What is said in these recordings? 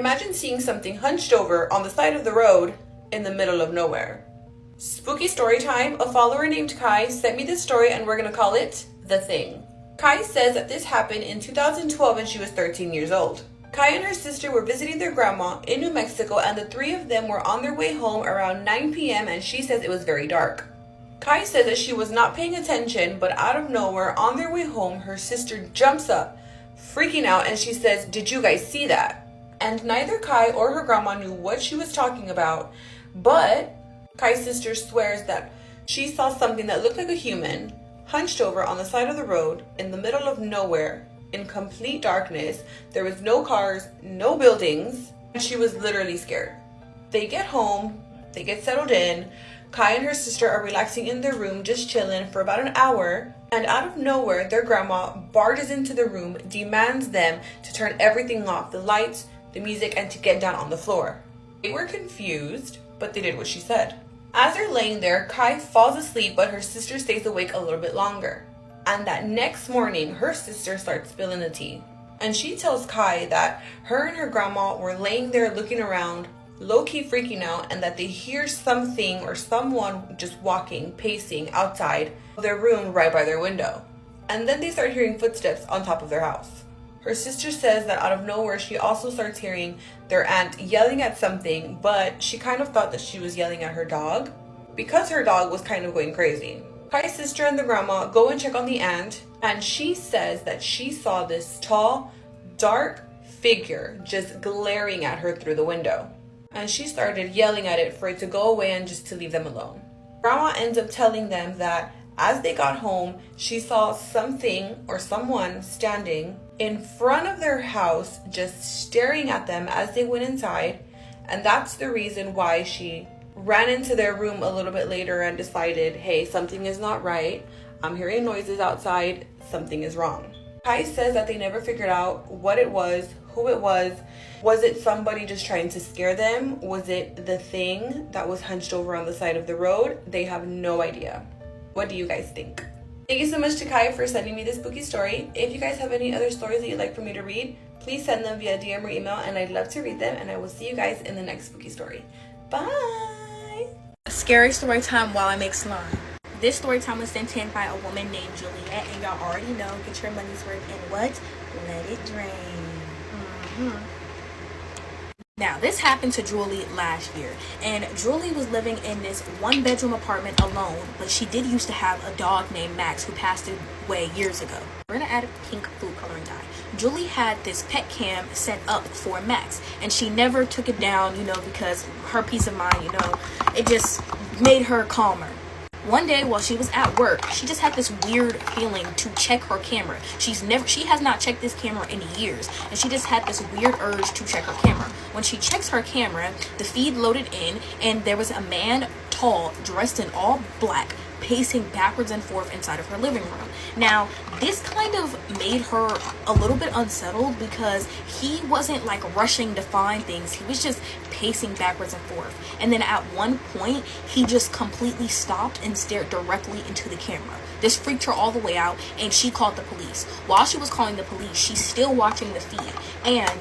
imagine seeing something hunched over on the side of the road in the middle of nowhere. Spooky story time. A follower named Kai sent me this story and we're going to call it The Thing. Kai says that this happened in 2012 and she was 13 years old. Kai and her sister were visiting their grandma in New Mexico and the three of them were on their way home around 9 p.m. and she says it was very dark. Kai says that she was not paying attention, but out of nowhere on their way home, her sister jumps up, freaking out, and she says, "Did you guys see that?" And neither Kai or her grandma knew what she was talking about, but Kai's sister swears that she saw something that looked like a human hunched over on the side of the road in the middle of nowhere in complete darkness. There was no cars, no buildings, and she was literally scared. They get home, they get settled in. Kai and her sister are relaxing in their room, just chilling for about an hour, and out of nowhere, their grandma barges into the room, demands them to turn everything off, the lights, the music, and to get down on the floor. They were confused, but they did what she said. As they're laying there, Kai falls asleep, but her sister stays awake a little bit longer. And that next morning, her sister starts spilling the tea. And she tells Kai that her and her grandma were laying there looking around, low-key freaking out, and that they hear something or someone just walking, pacing outside of their room right by their window. And then they start hearing footsteps on top of their house. Her sister says that out of nowhere, she also starts hearing their aunt yelling at something, but she kind of thought that she was yelling at her dog because her dog was kind of going crazy. Kai's sister and the grandma go and check on the aunt, and she says that she saw this tall, dark figure just glaring at her through the window. And she started yelling at it for it to go away and just to leave them alone. Grandma ends up telling them that as they got home, she saw something or someone standing in front of their house just staring at them as they went inside, and that's the reason why she ran into their room a little bit later and decided, hey, something is not right. I'm hearing noises outside. Something is wrong. Kai says that they never figured out what it was, who it was. Was it somebody just trying to scare them? Was it the thing that was hunched over on the side of the road? They have no idea. What do you guys think? Thank you so much to Kai for sending me this spooky story. If you guys have any other stories that you'd like for me to read, please send them via DM or email and I'd love to read them, and I will see you guys in the next spooky story. Bye! Scary story time while I make slime. This story time was sent in by a woman named Juliet, and y'all already know, get your money's worth and what? Let it drain. Now, this happened to Julie last year, and Julie was living in this one-bedroom apartment alone, but she did used to have a dog named Max who passed away years ago. We're gonna add a pink food coloring dye. Julie had this pet cam set up for Max, and she never took it down, because her peace of mind, it just made her calmer. One day while she was at work, she just had this weird feeling to check her camera. She has not checked this camera in years, and she just had this weird urge to check her camera. When she checks her camera, the feed loaded in, and there was a man, tall, dressed in all black, pacing backwards and forth inside of her living room. Now, this kind of made her a little bit unsettled because he wasn't rushing to find things. He was just pacing backwards and forth. And then at one point, he just completely stopped and stared directly into the camera. This freaked her all the way out, and she called the police. While she was calling the police, she's still watching the feed. And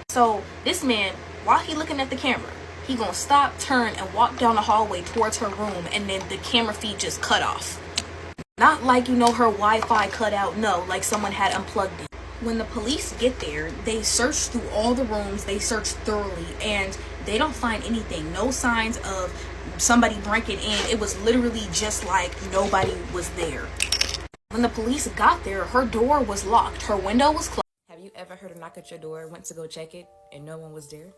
so this man, while he looking at the camera, he gonna stop, turn, and walk down the hallway towards her room, and then the camera feed just cut off. Not like, her Wi-Fi cut out, no, like someone had unplugged it. When the police get there, they search through all the rooms, they search thoroughly, and they don't find anything. No signs of somebody breaking in. It was literally just like nobody was there. When the police got there, her door was locked, her window was closed. Have you ever heard a knock at your door, went to go check it, and no one was there?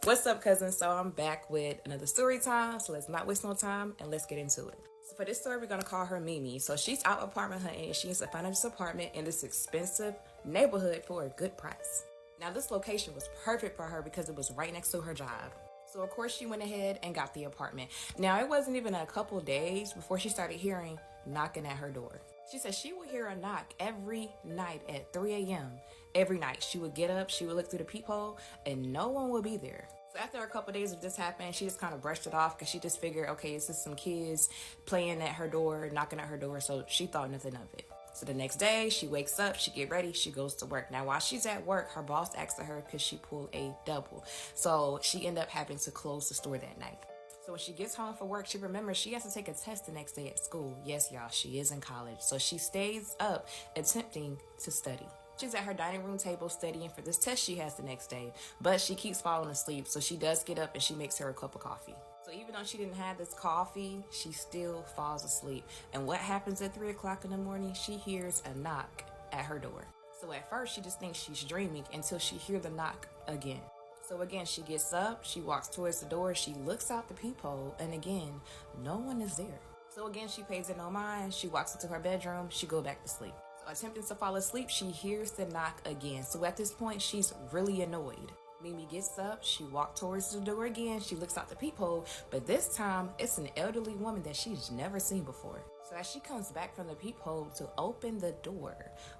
What's up, cousins? So I'm back with another story time, so let's not waste no time and let's get into it. So for this story, we're going to call her Mimi. So she's out apartment hunting, and she ends up finding this apartment in this expensive neighborhood for a good price. Now, this location was perfect for her because it was right next to her job. So of course she went ahead and got the apartment. Now, it wasn't even a couple days before she started hearing knocking at her door. She said she would hear a knock every night at 3 a.m. Every night. She would get up, she would look through the peephole, and no one would be there. So after a couple of days of this happening, she just kind of brushed it off because she just figured, okay, it's just some kids playing at her door, knocking at her door, so she thought nothing of it. So the next day, she wakes up, she get ready, she goes to work. Now, while she's at work, her boss asks her because she pulled a double. So she ended up having to close the store that night. So when she gets home from work, she remembers she has to take a test the next day at school. Yes, y'all, she is in college. So she stays up attempting to study. She's at her dining room table studying for this test she has the next day, but she keeps falling asleep. So she does get up and she makes her a cup of coffee. So even though she didn't have this coffee, she still falls asleep. And what happens at 3 o'clock in the morning? She hears a knock at her door. So at first, she just thinks she's dreaming until she hears the knock again. So again, she gets up, she walks towards the door, she looks out the peephole, and again, no one is there. So again, she pays it no mind, she walks into her bedroom, she goes back to sleep. So attempting to fall asleep, she hears the knock again. So at this point, she's really annoyed. Mimi gets up, she walks towards the door again, she looks out the peephole, but this time, it's an elderly woman that she's never seen before. So as she comes back from the peephole to open the door,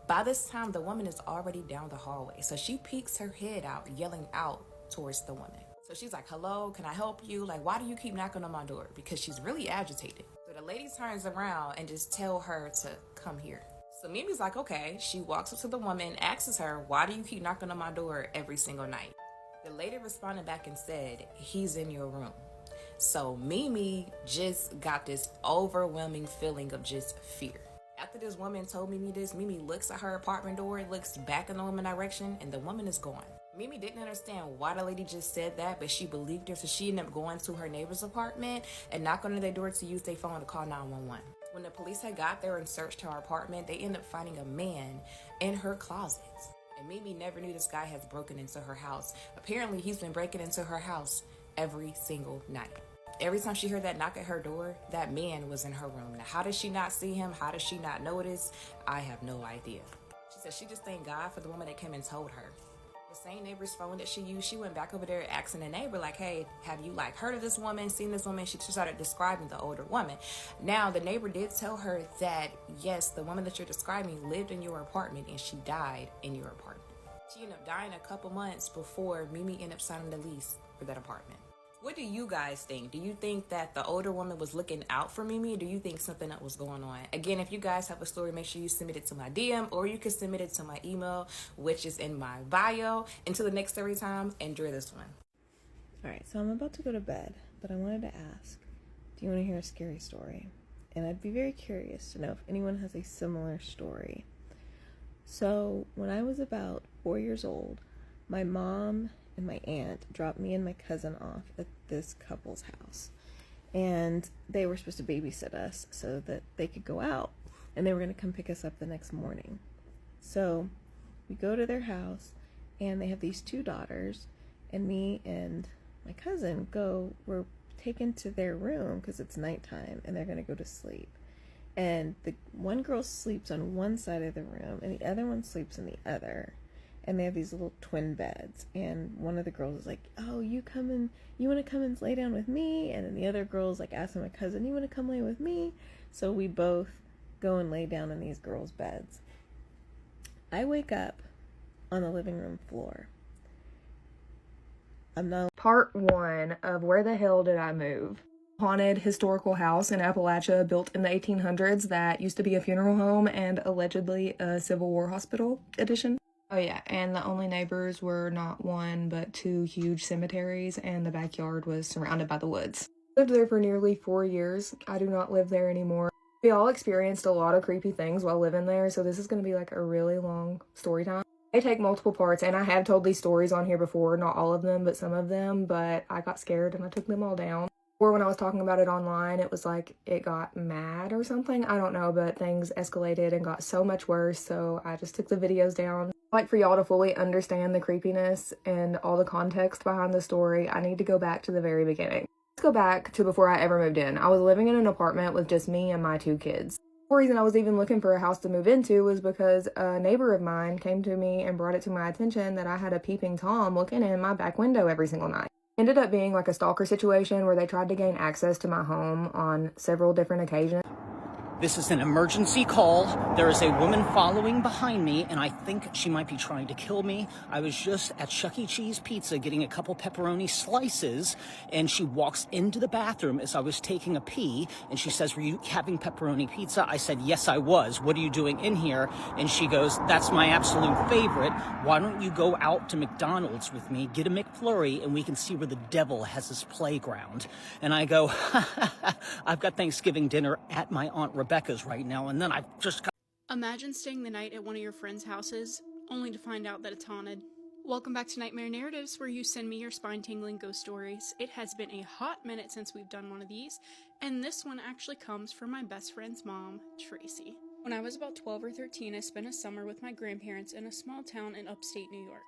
by this time, the woman is already down the hallway. So she peeks her head out, yelling out towards the woman. So she's like, hello, can I help you? Like, why do you keep knocking on my door? Because she's really agitated. So the lady turns around and just tell her to come here. So Mimi's like, okay. She walks up to the woman, asks her, why do you keep knocking on my door every single night? The lady responded back and said, he's in your room. So Mimi just got this overwhelming feeling of just fear. After this woman told Mimi this, Mimi looks at her apartment door, looks back in the woman's direction, and the woman is gone. Mimi didn't understand why the lady just said that, but she believed her, so she ended up going to her neighbor's apartment and knocked on their door to use their phone to call 911. When the police had got there and searched her apartment, they ended up finding a man in her closets. And Mimi never knew this guy has broken into her house. Apparently, he's been breaking into her house every single night. Every time she heard that knock at her door, that man was in her room. Now, how did she not see him? How did she not notice? I have no idea. She said she just thanked God for the woman that came and told her. The same neighbor's phone that she used, she went back over there asking the neighbor, like, hey, have you heard of this woman, seen this woman? She started describing the older woman. Now, the neighbor did tell her that, yes, the woman that you're describing lived in your apartment and she died in your apartment. She ended up dying a couple months before Mimi ended up signing the lease for that apartment. What do you guys think? Do you think that the older woman was looking out for Mimi, or do you think something else was going on? Again, if you guys have a story, make sure you submit it to my DM, or you can submit it to my email, which is in my bio. Until the next story time, enjoy this one. Alright, so I'm about to go to bed, but I wanted to ask, do you want to hear a scary story? And I'd be very curious to know if anyone has a similar story. So, when I was about 4 years old, my mom and my aunt dropped me and my cousin off at this couple's house. And they were supposed to babysit us so that they could go out. And they were going to come pick us up the next morning. So we go to their house, and they have these 2 daughters. And me and my cousin we're taken to their room because it's nighttime and they're going to go to sleep. And the one girl sleeps on one side of the room and the other one sleeps in the other. And they have these little twin beds. And one of the girls is like, oh, you want to come and lay down with me? And then the other girl's like asking my cousin, you want to come lay with me? So we both go and lay down in these girls' beds. I wake up on the living room floor. Part 1 of Where the Hell Did I Move? Haunted historical house in Appalachia built in the 1800s that used to be a funeral home and allegedly a Civil War hospital edition. Oh yeah, and the only neighbors were not 1 but 2 huge cemeteries, and the backyard was surrounded by the woods. I lived there for nearly 4 years. I do not live there anymore. We all experienced a lot of creepy things while living there, so this is going to be like a really long story time. I take multiple parts, and I have told these stories on here before, not all of them, but some of them, but I got scared and I took them all down. Or when I was talking about it online, it was like it got mad or something. I don't know, but things escalated and got so much worse, so I just took the videos down. Like, for y'all to fully understand the creepiness and all the context behind the story, I need to go back to the very beginning. Let's go back to before I ever moved in. I was living in an apartment with just me and my 2 kids. The reason I was even looking for a house to move into was because a neighbor of mine came to me and brought it to my attention that I had a peeping Tom looking in my back window every single night. Ended up being like a stalker situation where they tried to gain access to my home on several different occasions. This is an emergency call. There is a woman following behind me, and I think she might be trying to kill me. I was just at Chuck E. Cheese Pizza getting a couple pepperoni slices, and she walks into the bathroom as I was taking a pee, and she says, "Were you having pepperoni pizza?" I said, "Yes, I was. What are you doing in here?" And she goes, "That's my absolute favorite. Why don't you go out to McDonald's with me, get a McFlurry, and we can see where the devil has his playground." And I go, "I've got Thanksgiving dinner at my Aunt Rebecca's right now, and then I've just got..." Imagine staying the night at one of your friends' houses, only to find out that it's haunted. Welcome back to Nightmare Narratives, where you send me your spine-tingling ghost stories. It has been a hot minute since we've done one of these, and this one actually comes from my best friend's mom, Tracy. When I was about 12 or 13, I spent a summer with my grandparents in a small town in upstate New York.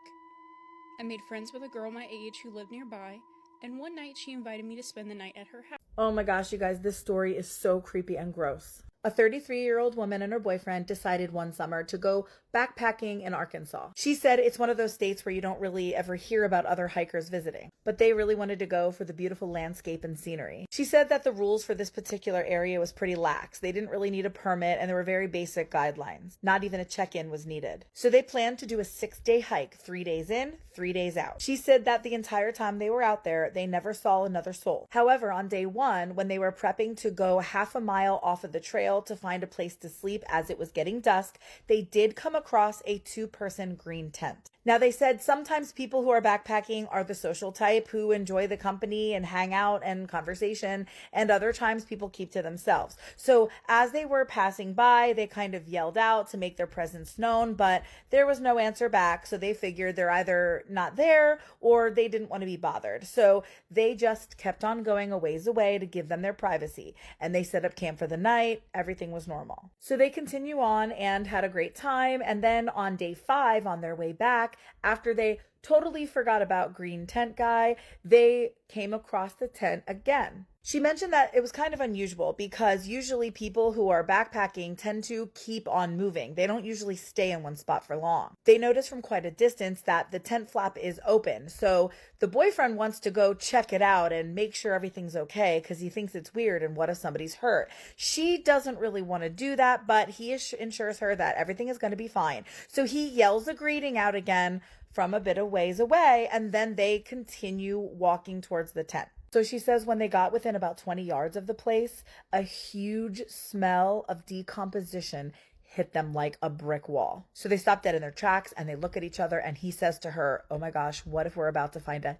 I made friends with a girl my age who lived nearby, and one night she invited me to spend the night at her house. Oh my gosh, you guys, this story is so creepy and gross. A 33-year-old woman and her boyfriend decided one summer to go backpacking in Arkansas. She said it's one of those states where you don't really ever hear about other hikers visiting, but they really wanted to go for the beautiful landscape and scenery. She said that the rules for this particular area was pretty lax. They didn't really need a permit, and there were very basic guidelines. Not even a check-in was needed. So they planned to do a 6-day hike, 3 days in, 3 days out. She said that the entire time they were out there, they never saw another soul. However, on day 1, when they were prepping to go half a mile off of the trail to find a place to sleep as it was getting dusk, they did come across a 2-person green tent. Now, they said sometimes people who are backpacking are the social type who enjoy the company and hang out and conversation, and other times people keep to themselves. So as they were passing by, they kind of yelled out to make their presence known, but there was no answer back, so they figured they're either not there or they didn't want to be bothered. So they just kept on going a ways away to give them their privacy, and they set up camp for the night. Everything was normal. So they continue on and had a great time, and then on day 5, on their way back, after they totally forgot about Green Tent Guy, they came across the tent again. She mentioned that it was kind of unusual because usually people who are backpacking tend to keep on moving. They don't usually stay in one spot for long. They noticed from quite a distance that the tent flap is open. So the boyfriend wants to go check it out and make sure everything's okay because he thinks it's weird and what if somebody's hurt. She doesn't really want to do that, but he assures her that everything is going to be fine. So he yells a greeting out again from a bit of ways away, and then they continue walking towards the tent. So she says when they got within about 20 yards of the place, a huge smell of decomposition hit them like a brick wall. So they stop dead in their tracks and they look at each other, and he says to her, "Oh my gosh, what if we're about to find a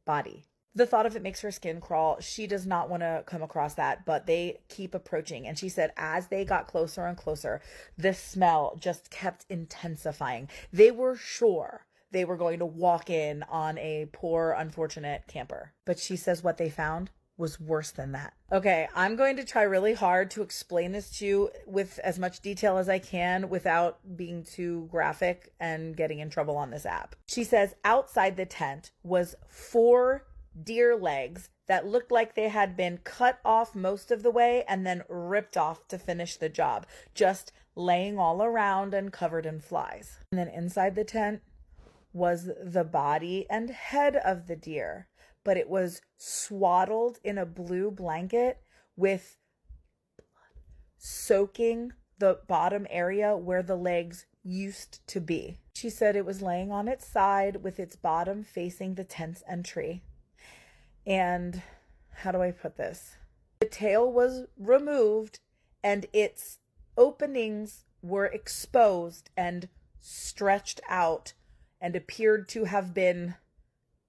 body?" The thought of it makes her skin crawl. She does not want to come across that, but they keep approaching. And she said as they got closer and closer, the smell just kept intensifying. They were sure they were going to walk in on a poor, unfortunate camper. But she says what they found was worse than that. Okay, I'm going to try really hard to explain this to you with as much detail as I can without being too graphic and getting in trouble on this app. She says outside the tent was 4 deer legs that looked like they had been cut off most of the way and then ripped off to finish the job, just laying all around and covered in flies. And then inside the tent was the body and head of the deer, but it was swaddled in a blue blanket with blood soaking the bottom area where the legs used to be. She said it was laying on its side with its bottom facing the tent's entry. And how do I put this? The tail was removed and its openings were exposed and stretched out and appeared to have been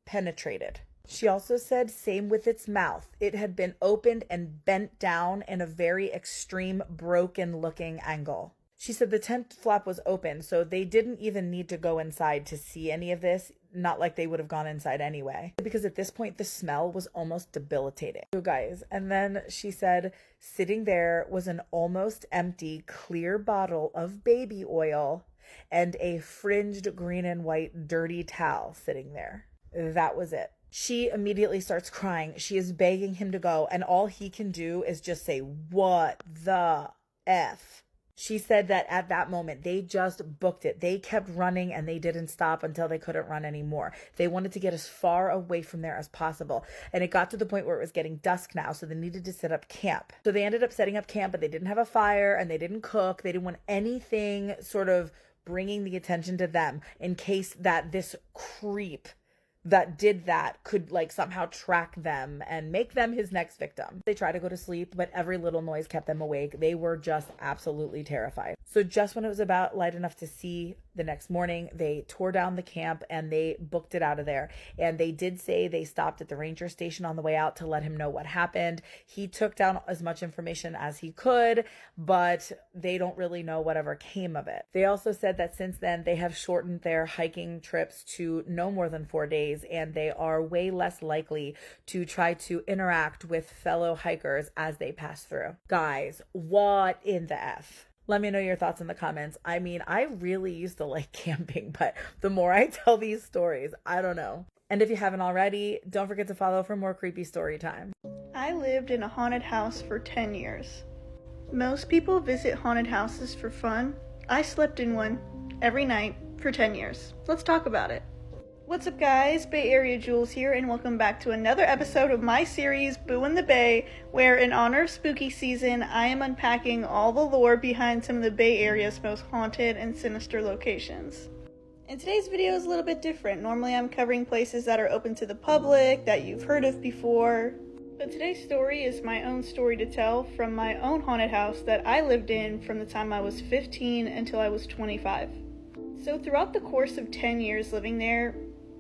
penetrated. She also said same with its mouth. It had been opened and bent down in a very extreme broken looking angle. She said the tent flap was open, so they didn't even need to go inside to see any of this. Not like they would have gone inside anyway, because at this point the smell was almost debilitating. So guys, and then she said sitting there was an almost empty clear bottle of baby oil and a fringed green and white dirty towel sitting there. That was it. She immediately starts crying. She is begging him to go, and all he can do is just say, "What the F?" She said that at that moment, they just booked it. They kept running and they didn't stop until they couldn't run anymore. They wanted to get as far away from there as possible. And it got to the point where it was getting dusk now, so they needed to set up camp. So they ended up setting up camp, but they didn't have a fire and they didn't cook. They didn't want anything sort of bringing the attention to them in case that this creep that did that could like somehow track them and make them his next victim. They tried to go to sleep, but every little noise kept them awake. They were just absolutely terrified. So just when it was about light enough to see the next morning, they tore down the camp and they booked it out of there. And they did say they stopped at the ranger station on the way out to let him know what happened. He took down as much information as he could, but they don't really know whatever came of it. They also said that since then they have shortened their hiking trips to no more than 4 days, and they are way less likely to try to interact with fellow hikers as they pass through. Guys, what in the F? Let me know your thoughts in the comments. I mean, I really used to like camping, but the more I tell these stories, I don't know. And if you haven't already, don't forget to follow for more creepy story time. I lived in a haunted house for 10 years. Most people visit haunted houses for fun. I slept in one every night for 10 years. Let's talk about it. What's up guys, Bay Area Jules here, and welcome back to another episode of my series, Boo in the Bay, where in honor of spooky season, I am unpacking all the lore behind some of the Bay Area's most haunted and sinister locations. And today's video is a little bit different. Normally I'm covering places that are open to the public, that you've heard of before. But today's story is my own story to tell from my own haunted house that I lived in from the time I was 15 until I was 25. So throughout the course of 10 years living there,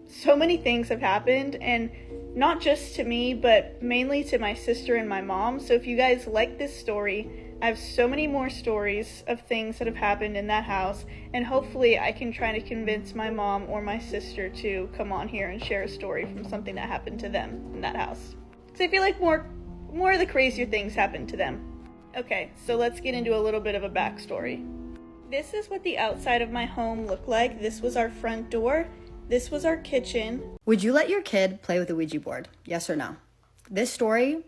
so many things have happened, and not just to me, but mainly to my sister and my mom. So if you guys like this story, I have so many more stories of things that have happened in that house, and hopefully I can try to convince my mom or my sister to come on here and share a story from something that happened to them in that house. Because I feel like more of the crazier things happened to them. Okay, so let's get into a little bit of a backstory. This is what the outside of my home looked like. This was our front door. This was our kitchen. Would you let your kid play with a Ouija board? Yes or no? This story,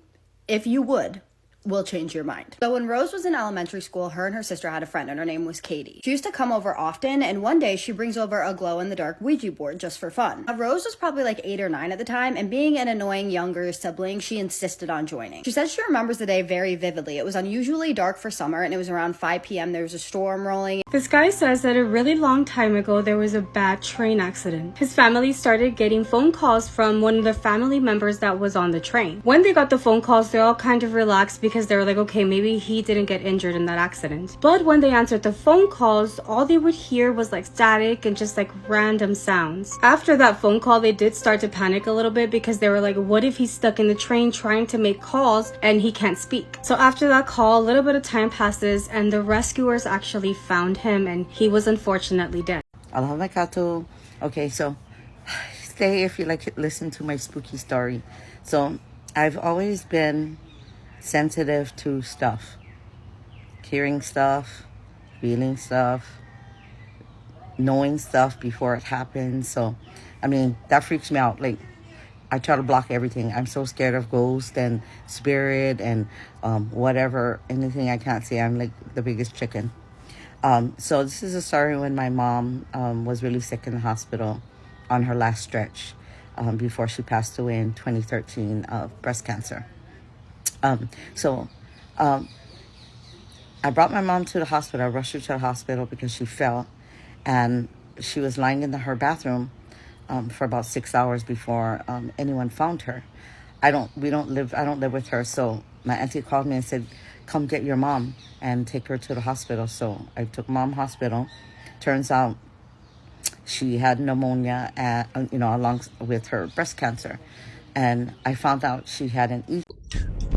if you would, will change your mind. So when Rose was in elementary school, her and her sister had a friend and her name was Katie. She used to come over often, and one day she brings over a glow-in-the-dark Ouija board just for fun. Now, Rose was probably like 8 or 9 at the time, and being an annoying younger sibling, she insisted on joining. She says she remembers the day very vividly. It was unusually dark for summer, and it was around 5 p.m. There was a storm rolling. This guy says that a really long time ago there was a bad train accident. His family started getting phone calls from one of the family members that was on the train. When they got the phone calls, they all kind of relaxed because they were like, okay, maybe he didn't get injured in that accident. But when they answered the phone calls, all they would hear was like static and just like random sounds. After that phone call, they did start to panic a little bit because they were like, what if he's stuck in the train trying to make calls and he can't speak? So after that call, a little bit of time passes and the rescuers actually found him, and he was unfortunately dead. Aloha mai katou. Okay, so stay if you like to listen to my spooky story. So I've always been sensitive to stuff, hearing stuff, feeling stuff, knowing stuff before it happens. So I mean, that freaks me out. Like, I try to block everything. I'm so scared of ghosts and spirit and whatever, anything I can't see. I'm like the biggest chicken. So this is a story when my mom was really sick in the hospital on her last stretch before she passed away in 2013 of breast cancer. I brought my mom to the hospital. I rushed her to the hospital because she fell, and she was lying in her bathroom for about 6 hours before anyone found her. I don't live with her, so my auntie called me and said, come get your mom and take her to the hospital. So I took mom hospital. Turns out she had pneumonia, along with her breast cancer. And I found out she had an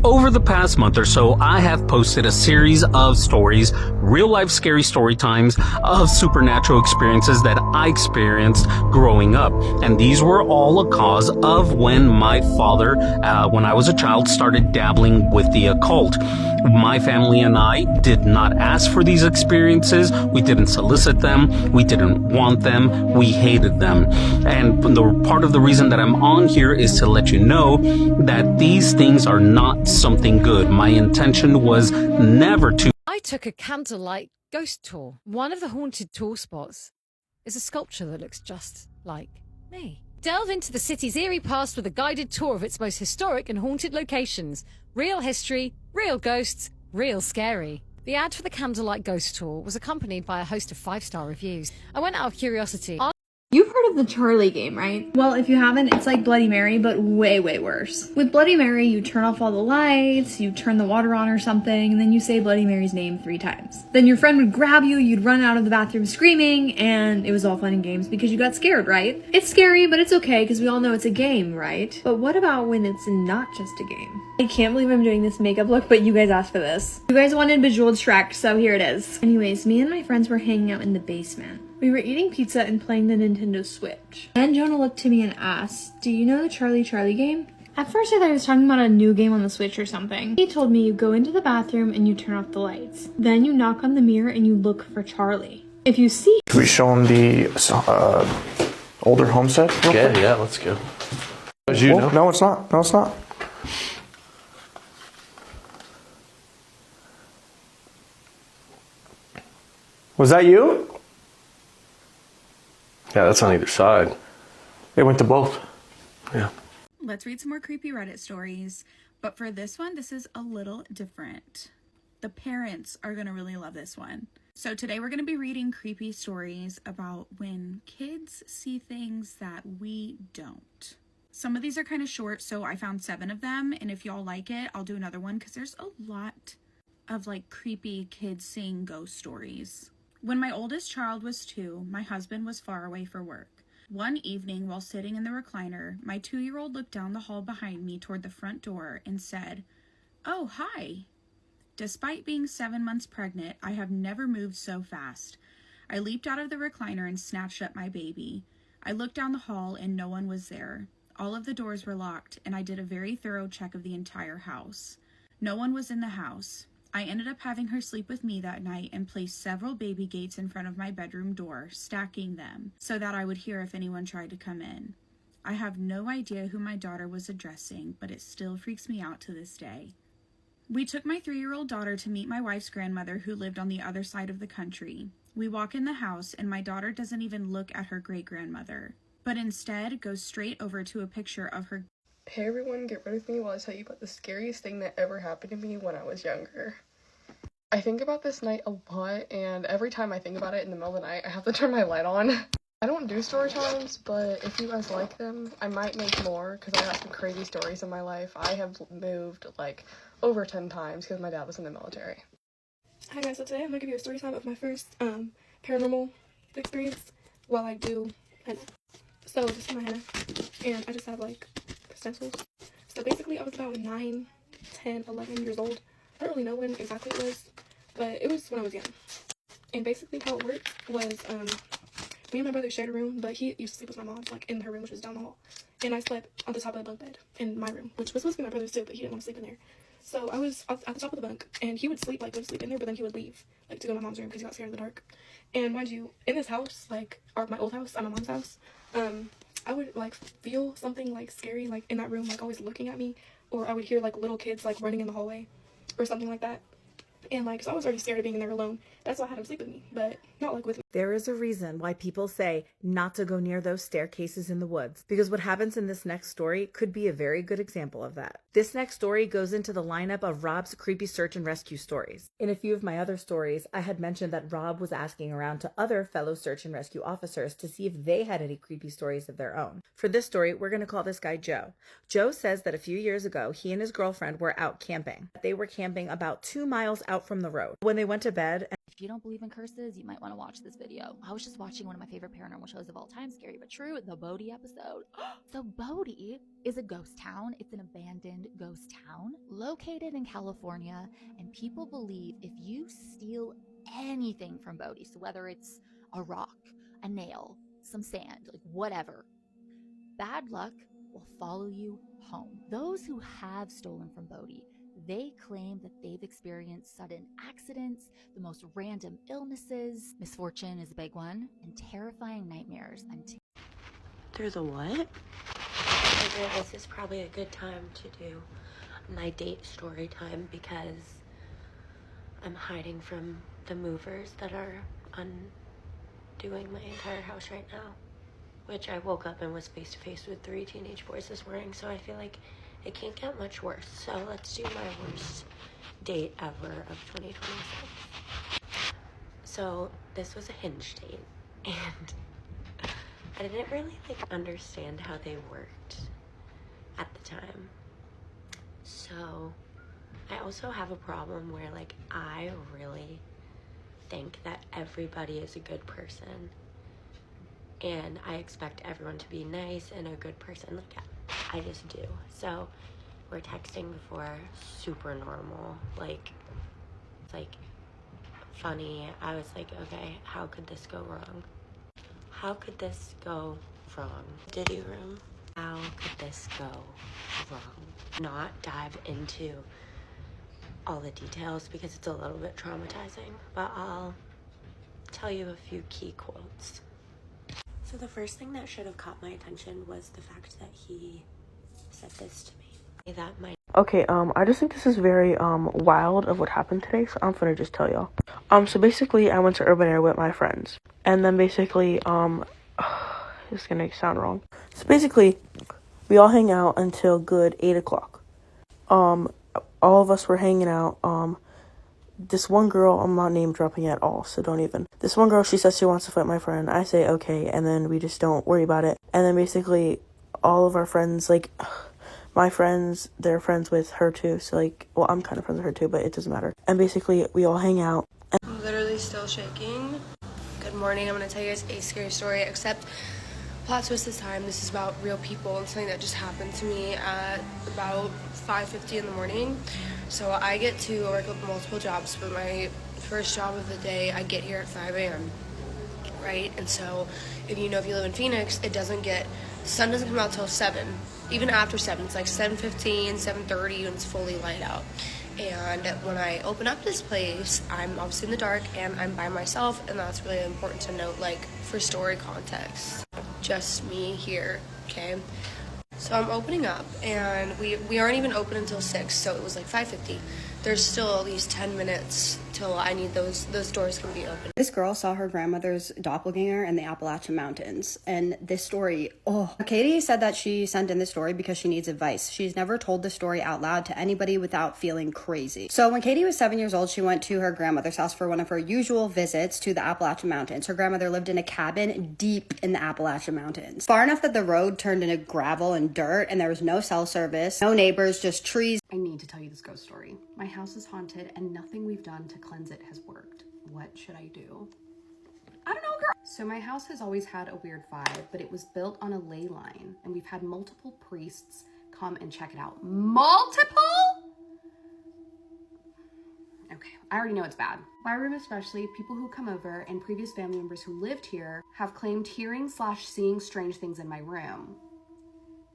Over the past month or so, I have posted a series of stories, real-life scary story times of supernatural experiences that I experienced growing up. And these were all a cause of when my father, when I was a child, started dabbling with the occult. My family and I did not ask for these experiences. We didn't solicit them. We didn't want them. We hated them. And part of the reason that I'm on here is to let you know that these things are not something good. My intention was never to. I took a candlelight ghost tour. One of the haunted tour spots is a sculpture that looks just like me. Delve into the city's eerie past with a guided tour of its most historic and haunted locations. Real history, real ghosts, real scary. The ad for the candlelight ghost tour was accompanied by a host of 5-star reviews. I went out of curiosity. You've heard of the Charlie game, right? Well, if you haven't, it's like Bloody Mary, but way, way worse. With Bloody Mary, you turn off all the lights, you turn the water on or something, and then you say Bloody Mary's name 3 times. Then your friend would grab you, you'd run out of the bathroom screaming, and it was all fun and games because you got scared, right? It's scary, but it's okay because we all know it's a game, right? But what about when it's not just a game? I can't believe I'm doing this makeup look, but you guys asked for this. You guys wanted Bejeweled Shrek, so here it is. Anyways, me and my friends were hanging out in the basement. We were eating pizza and playing the Nintendo Switch. Then Jonah looked to me and asked, "Do you know the Charlie game?" At first I thought he was talking about a new game on the Switch or something. He told me you go into the bathroom and you turn off the lights. Then you knock on the mirror and you look for Charlie. If you see— Can we show him the older homestead? Yeah, let's go. As you know. No, it's not. No, it's not. Was that you? Yeah, that's on either side. They went to both. Yeah. Let's read some more creepy Reddit stories. But for this one, this is a little different. The parents are going to really love this one. So today we're going to be reading creepy stories about when kids see things that we don't. Some of these are kind of short, so I found 7 of them. And if y'all like it, I'll do another one because there's a lot of like creepy kids seeing ghost stories. When my oldest child was 2, my husband was far away for work. One evening, while sitting in the recliner, my 2-year-old looked down the hall behind me toward the front door and said, "Oh, hi." Despite being 7 months pregnant, I have never moved so fast. I leaped out of the recliner and snatched up my baby. I looked down the hall and no one was there. All of the doors were locked, and I did a very thorough check of the entire house. No one was in the house. I ended up having her sleep with me that night and placed several baby gates in front of my bedroom door, stacking them, so that I would hear if anyone tried to come in. I have no idea who my daughter was addressing, but it still freaks me out to this day. We took my 3-year-old daughter to meet my wife's grandmother, who lived on the other side of the country. We walk in the house, and my daughter doesn't even look at her great-grandmother, but instead goes straight over to a picture of her. Hey everyone, get rid of me while I tell you about the scariest thing that ever happened to me when I was younger. I think about this night a lot, and every time I think about it in the middle of the night, I have to turn my light on. I don't do story times, but if you guys like them, I might make more, because I got some crazy stories in my life. I have moved, like, over 10 times, because my dad was in the military. Hi guys, so today I'm going to give you a story time of my first paranormal experience while I do henna. So this is my henna, and I just have, like, stencils. So basically I was about 9, 10, 11 years old. I don't really know when exactly it was, but it was when I was young. And basically how it worked was, me and my brother shared a room, but he used to sleep with my mom, like, in her room, which was down the hall. And I slept on the top of the bunk bed in my room, which was supposed to be my brother's too, but he didn't want to sleep in there. So I was at the top of the bunk, and he would sleep, like, go to sleep in there, but then he would leave, like, to go to my mom's room because he got scared in the dark. And mind you, in this house, like, my old house, at my mom's house, I would, like, feel something, like, scary, like, in that room, like, always looking at me, or I would hear, like, little kids, like, running in the hallway, or something like that. And, like, so I was already scared of being in there alone. That's why I had him sleep with me, but not, like, with me. There is a reason why people say not to go near those staircases in the woods, because what happens in this next story could be a very good example of that. This next story goes into the lineup of Rob's creepy search and rescue stories. In a few of my other stories, I had mentioned that Rob was asking around to other fellow search and rescue officers to see if they had any creepy stories of their own. For this story, we're going to call this guy Joe. Joe says that a few years ago, he and his girlfriend were out camping. They were camping about 2 miles out from the road. When they went to bed— If you don't believe in curses, you might want to watch this video. I was just watching one of my favorite paranormal shows of all time, Scary But True, the Bodie episode. So Bodie is a ghost town. It's an abandoned ghost town located in California, and people believe if you steal anything from Bodie, so whether it's a rock, a nail, some sand, like whatever, bad luck will follow you home. Those who have stolen from Bodie, they claim that they've experienced sudden accidents, the most random illnesses, misfortune is a big one, and terrifying nightmares. Through the what? I feel this is probably a good time to do my date story time because I'm hiding from the movers that are undoing my entire house right now, which I woke up and was face to face with 3 teenage boys this morning, so I feel like it can't get much worse. So let's do my worst date ever of 2026. So this was a Hinge date, and I didn't really understand how they worked at the time. So I also have a problem where I really think that everybody is a good person, and I expect everyone to be nice and a good person. I just do. So we're texting before, super normal, funny. I was like, okay, how could this go wrong? How could this go wrong? Diddy room. How could this go wrong? Not dive into all the details because it's a little bit traumatizing, but I'll tell you a few key quotes. So the first thing that should have caught my attention was the fact that he said this to me. That my Okay, I just think this is very, wild of what happened today, so I'm finna just tell y'all. So basically, I went to Urban Air with my friends, and then basically, it's gonna sound wrong. So basically, we all hang out until good 8 o'clock. All of us were hanging out, this one girl, I'm not name dropping at all, so don't even. This one girl, she says she wants to fight my friend. I say okay, and then we just don't worry about it. And then basically, all of our friends, my friends, they're friends with her too. So well, I'm kind of friends with her too, but it doesn't matter. And basically, we all hang out. I'm literally still shaking. Good morning. I'm going to tell you guys a scary story, except plot twist this time. This is about real people and something that just happened to me at about 5:50 in the morning. So I get to work with multiple jobs, but my first job of the day, I get here at 5 a.m., right? And so if you live in Phoenix, the sun doesn't come out till 7. Even after 7, it's 7:15, 7:30 when it's fully light out. And when I open up this place, I'm obviously in the dark and I'm by myself, and that's really important to note, for story context. Just me here, okay? So I'm opening up, and we aren't even open until 6, so it was 5:50. There's still at least 10 minutes till I need those doors can be open. This girl saw her grandmother's doppelganger in the Appalachian Mountains, and this story, Katie said that she sent in this story because she needs advice. She's never told the story out loud to anybody without feeling crazy. So when Katie was 7 years old, she went to her grandmother's house for one of her usual visits to the Appalachian Mountains. Her grandmother lived in a cabin deep in the Appalachian Mountains, far enough that the road turned into gravel and dirt, and there was no cell service, no neighbors, just trees. I need to tell you this ghost story. My house is haunted and nothing we've done to cleanse it has worked. What should I do? I don't know, girl. So my house has always had a weird vibe, but it was built on a ley line, and we've had multiple priests come and check it out. Multiple? Okay, I already know it's bad. My room especially, people who come over and previous family members who lived here have claimed hearing/seeing strange things in my room.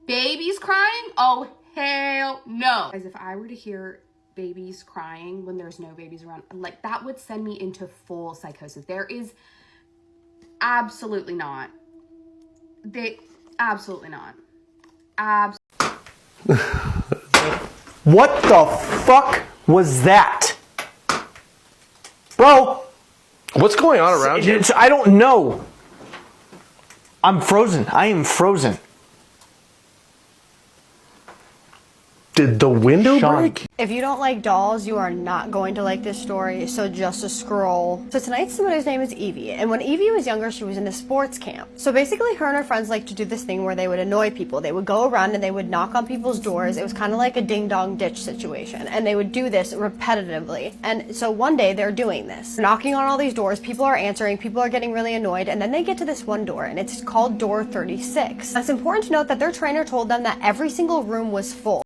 Babies crying? Oh, hell no. As if I were to hear babies crying when there's no babies around, that would send me into full psychosis. There is absolutely not. Absolutely not. What the fuck was that? Bro! What's going on around you? I don't know. I'm frozen. I am frozen. Did the window break? If you don't like dolls, you are not going to like this story, so just a scroll. So tonight's somebody's name is Evie, and when Evie was younger, she was in a sports camp. So basically, her and her friends liked to do this thing where they would annoy people. They would go around and they would knock on people's doors. It was kind of like a ding-dong-ditch situation, and they would do this repetitively. And so one day, they're doing this. Knocking on all these doors, people are answering, people are getting really annoyed, and then they get to this one door, and it's called door 36. It's important to note that their trainer told them that every single room was full.